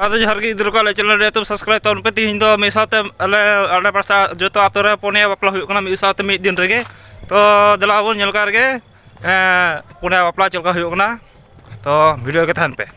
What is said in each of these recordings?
आदो जहर के इधर को चैनल रे तुम सब्सक्राइब तौन पे तीन दो मिस साथे अले पासा जो तो आतो रे पुनिया बापला हुई कना मिस साथे मिद दिन रेगे तो दला बन नेल कार के पुनिया बापला चलका हुई कना तो वीडियो के थान पे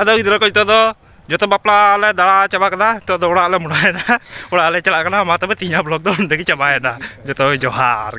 आदो इधर को तो जो तो बापला ले दाड़ा चाबा कदा तो ओड़ा ले मुड़ायना ओड़ा ले चला कना मा तबे तीना ब्लॉग दो उंडे की चाबायना जो तो जोहार